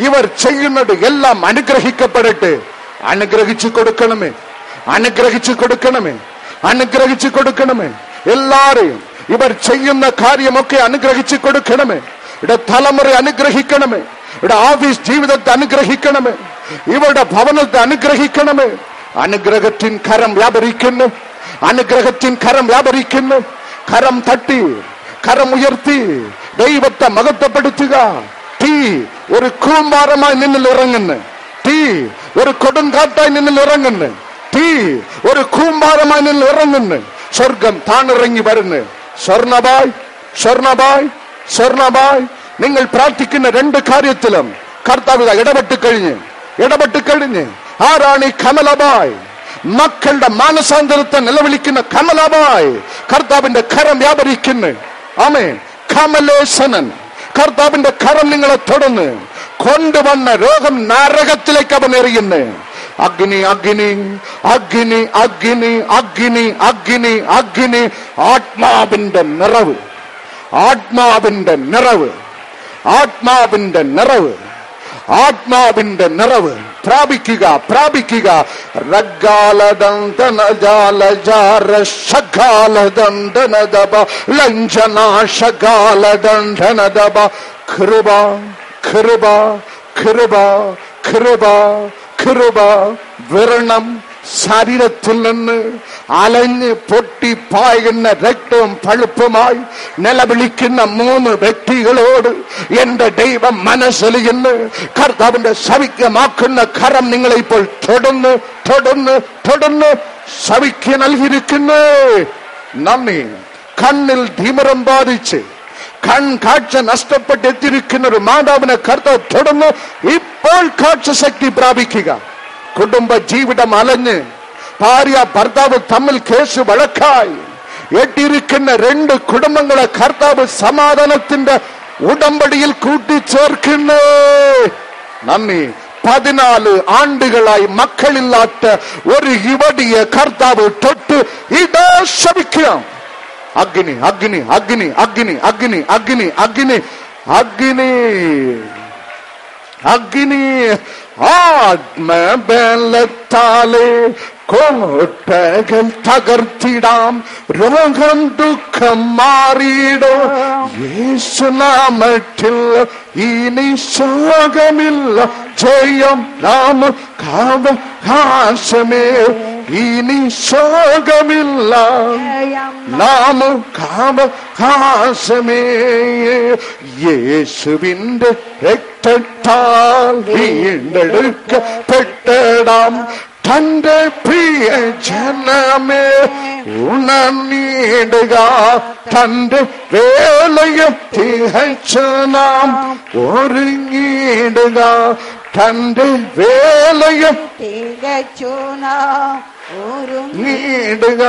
ഇവർ ചെയ്യുന്നത് എല്ലാം അനുഗ്രഹിക്കപ്പെടട്ടെ. അനുഗ്രഹിച്ചു കൊടുക്കണമേ, അനുഗ്രഹിച്ചു കൊടുക്കണമേ, അനുഗ്രഹിച്ചു കൊടുക്കണമേ. എല്ലാരെയും ഇവർ ചെയ്യുന്ന കാര്യമൊക്കെ അനുഗ്രഹിച്ചു കൊടുക്കണമേ. ഇവിടെ തലമുറ അനുഗ്രഹിക്കണമേ, ഇവിടെ ഓഫീസ് ജീവിതത്തെ അനുഗ്രഹിക്കണമേ, ഇവരുടെ ഭവനത്തെ അനുഗ്രഹിക്കണമേ. അനുഗ്രഹത്തിൻ കരം വ്യാപരിക്കുന്നു, അനുഗ്രഹത്തിൻ കരം വ്യാപരിക്കുന്നു. കരം തട്ടി, കരം ഉയർത്തി ദൈവത്തെ മഹത്വപ്പെടുത്തുക. തീ ഒരു കൂമ്പാരമായി നിന്നിൽ ഇറങ്ങുന്നു, തീ ഒരു കൊടുങ്കാറ്റായി നിന്നിൽ ഇറങ്ങുന്നു, തീ ഒരു കൂമ്പാരമായി നിന്നിൽ ഇറങ്ങുന്നു. സ്വർഗം താണിറങ്ങി വരുന്നു. സ്വർണബായ്, സ്വർണബായ്, സ്വർണബായ്. നിങ്ങൾ പ്രാർത്ഥിക്കുന്ന രണ്ട് കാര്യത്തിലും കർത്താവ് ഇടപെട്ട് കഴിഞ്ഞ്, ഇടപെട്ട് കഴിഞ്ഞ്. ആരാണ് ഈ കമലബായ്? മക്കളുടെ മാനസാന്തരത്തെ നിലവിളിക്കുന്ന കമലബായ്. കർത്താവിന്റെ കരം വ്യാപരിക്കുന്നു. ആമേൻ. കമലേശനൻ, കർത്താവിന്റെ കരം നിങ്ങളെ തൊടുന്നു. കൊണ്ടുവന്ന രോഗം നരകത്തിലേക്ക് അവൻ എറിയുന്നു. അഗ്നി, അഗ്നി, അഗ്നി, അഗ്നി, അഗ്നി, അഗ്നി, അഗ്നി. ആത്മാവിന്റെ നിറവ്, ആത്മാവിന്റെ നിറവ്, ആത്മാവിന്റെ നിറവ്, ആത്മാവിന്റെ നിറവ് പ്രാപിക്കുക, പ്രാപിക്കുക. കൃപ, കൃപ, കൃപ, കൃപ, കൃപ. വ്രണം ശരീരത്തിൽ നിന്ന് അലഞ്ഞ് പൊട്ടി പൊട്ടി പായുന്ന രക്തവും പഴുപ്പുമായി നിലവിളിക്കുന്ന 3 വ്യക്തികളോട് എന്റെ ദൈവം മനസ്സലിയുന്നു. കർത്താവിന്റെ സൗഖ്യമാക്കുന്ന കരം നിങ്ങളെ ഇപ്പോൾ തുടർന്ന് തുടർന്ന് തുടർന്ന് സൗഖ്യം നൽകിയിരിക്കുന്നു. നന്ദി. കണ്ണിൽ ധീമരം ബാധിച്ച് കാഴ്ച നഷ്ടപ്പെട്ടെത്തിയിരിക്കുന്ന ഒരു മാതാവിനെ കർത്താവ് തുടർന്ന് ഇപ്പോൾ കാഴ്ച ശക്തി പ്രാപിക്കുക. കുടുംബ ജീവിതം അലഞ്ഞ് ഭാര്യ ഭർത്താവ് തമ്മിൽ കേസ് വഴക്കായി എട്ടിയിരിക്കുന്ന 2 കുടുംബങ്ങളെ കർത്താവ് സമാധാനത്തിന്റെ ഉടമ്പടിയിൽ കൂട്ടിച്ചേർക്കുന്നു. നന്ദി. 14 ആണ്ടുകളായി മക്കളില്ലാത്ത ഒരു യുവതിയെ കർത്താവ് തൊട്ട് ഇതാ ശപിക്കാം. അഗ്നി അഗ്നി അഗ്നി അഗ്നി അഗ്നി അഗ്നി അഗ്നി അഗ്നി അഗ്നി ആത്മബലത്താലെ കോട്ടകൾ തകർത്തിടാം. രോഗം ദുഃഖം മാറിയിടോ. യേശുനാമത്തിൽ ഇനി ശോകമില്ല. ജയം നാമ കാവകാശമേ. ഇനി ശോകമില്ല. നാമ കാവകാശമേ. യേശുവിന്റെ രക്തത്താൽ വീണ്ടെടുക്കപ്പെട്ടടാം തന്റെ പ്രിയ ജനമേ ഉണർന്നിടുക. തന്റെ വേലയെ തികച്ചു നാം ഒരുങ്ങിടുക. തന്റെ വേലയെ തികച്ചു നാം ഒരുങ്ങിടുക.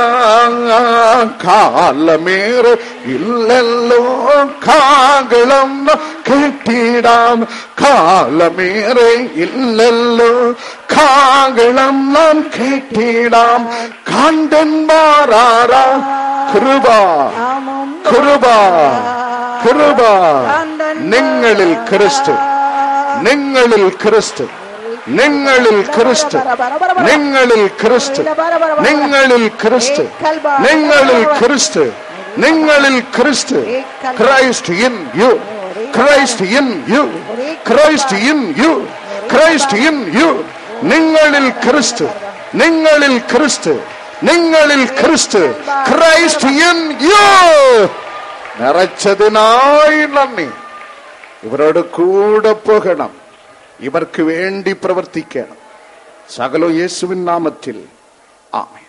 കാലമേറെ ഇല്ലല്ലോ കാകളം കെട്ടിടാം. കാലമേറെ ഇല്ലല്ലോ കാകളം നാം കെട്ടിടാം. കാണ്ടന്മാരാ കൃപ കൃപ കൃപ. നിങ്ങളിൽ ക്രിസ്തു, നിങ്ങളിൽ ക്രിസ്തു, നിങ്ങളിൽ ക്രിസ്തു, നിങ്ങളിൽ ക്രിസ്തു, നിങ്ങളിൽ ക്രിസ്തു, നിങ്ങളിൽ ക്രിസ്തു, നിങ്ങളിൽ ക്രിസ്തു. Christ in you, Christ in you, Christ in you, Christ in you. നിങ്ങളിൽ ക്രിസ്തു, നിങ്ങളിൽ ക്രിസ്തു, നിങ്ങളിൽ ക്രിസ്തു. Christ in U. നിറച്ചതിനായി നന്ദി. ഇവരോട് കൂടെ പോകണം. ഇവർക്ക് വേണ്ടി പ്രവർത്തിക്കണം. സകല യേശുവിൻ നാമത്തിൽ ആമേൻ.